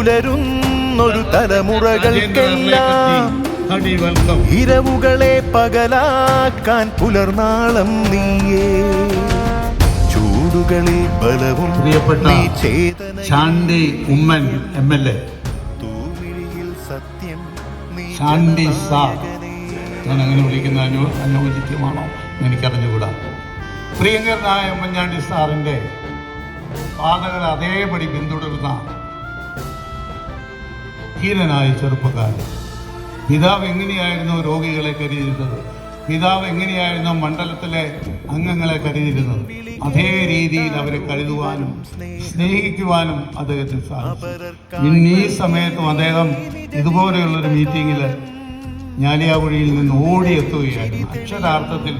പുലരുന്നൊരു തലമുറകൾക്കെല്ലാം ഇരവുകളെ പകലാക്കാൻ പുലർനാളം നീയേ. ചൂടുകളിൽ ബലവും പ്രിയപ്പെട്ട ചാണ്ടി ഉമ്മൻ MLA സത്യം ചാണ്ടി സാർ, ഞാൻ അങ്ങനെ വിളിക്കുന്ന അനുയോജ്യമാണോ എനിക്കറിഞ്ഞുകൂടാ. പ്രിയങ്കരനായ ഉമ്മൻചാണ്ടി സാറിൻ്റെ പാതകൾ അതേപടി പിന്തുടരുന്ന ധീരനായ ചെറുപ്പക്കാരൻ. പിതാവ് എങ്ങനെയായിരുന്നു രോഗികളെ കരുതിയിരുന്നത്, പിതാവ് എങ്ങനെയായിരുന്നു മണ്ഡലത്തിലെ അംഗങ്ങളെ കരുതിയിരുന്നത്, അതേ രീതിയിൽ അവരെ കരുതുവാനും സ്നേഹിക്കുവാനും അദ്ദേഹത്തിന് സാധിച്ചു. ഇന്ന് ഈ സമയത്തും അദ്ദേഹം ഇതുപോലെയുള്ളൊരു മീറ്റിങ്ങിൽ ഞാലിയാകുഴിയിൽ നിന്ന് ഓടിയെത്തുകയായിരുന്നു, അക്ഷരാർത്ഥത്തിൽ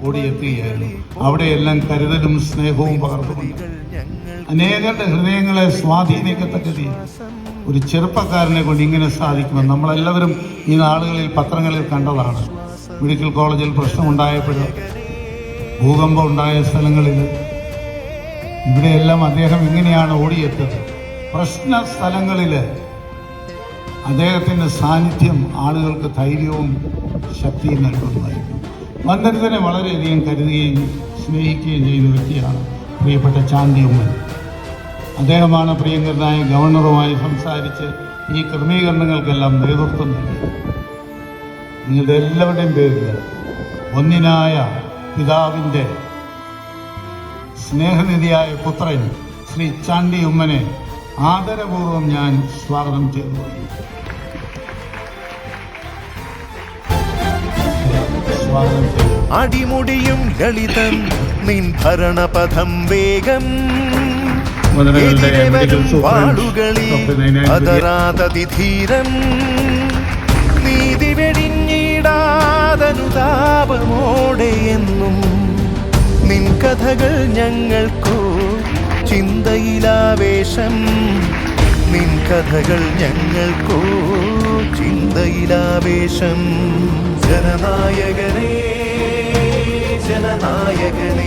ഓടിയെത്തുകയായിരുന്നു. അവിടെയെല്ലാം കരുതലും സ്നേഹവും പകർന്നുകൊണ്ട് അനേകരുടെ ഹൃദയങ്ങളെ സ്വാധീനിക്കത്തക്ക ഒരു ചെറുപ്പക്കാരനെ കൊണ്ട് ഇങ്ങനെ സാധിക്കുമെന്ന് നമ്മളെല്ലാവരും ഈ നാളുകളിൽ പത്രങ്ങളിൽ കണ്ടതാണ്. മെഡിക്കൽ കോളേജിൽ പ്രശ്നമുണ്ടായപ്പോൾ, ഭൂകമ്പം ഉണ്ടായ സ്ഥലങ്ങളിൽ ഇവിടെയെല്ലാം അദ്ദേഹം ഇങ്ങനെയാണ് ഓടിയെത്തത്. പ്രശ്ന സ്ഥലങ്ങളിൽ അദ്ദേഹത്തിൻ്റെ സാന്നിധ്യം ആളുകൾക്ക് ധൈര്യവും ശക്തിയും നൽകുന്നതായിരുന്നു. മന്ദിരത്തിനെ വളരെയധികം കരുതുകയും സ്നേഹിക്കുകയും ചെയ്യുന്ന വ്യക്തിയാണ് പ്രിയപ്പെട്ട ചാണ്ടി ഉമ്മൻ. അദ്ദേഹമാണ് പ്രിയങ്കരനായ ഗവർണറുമായി സംസാരിച്ച് ഈ ക്രമീകരണങ്ങൾക്കെല്ലാം നേതൃത്വം നൽകിയത്. നിങ്ങളുടെ എല്ലാവരുടെയും പേരിൽ ഒന്നിനായ പിതാവിൻ്റെ സ്നേഹനിധിയായ പുത്രൻ ശ്രീ ചാണ്ടി ഉമ്മനെ ആദരപൂർവ്വം ഞാൻ സ്വാഗതം ചെയ്തു. അടിമുടിയും ലളിതം നിൻ ഭരണപഥം വേഗം, അതരാതതിധീരം നീതി വെടിഞ്ഞിടാതനുതാപമോടെ എന്നും നിൻ കഥകൾ ഞങ്ങൾക്കോ ചിന്തയിലാവേശം, നിൻ കഥകൾ ഞങ്ങൾക്കോ ചിന്തയിലാവേശം. ജനനായകനേ ജനനായകനേ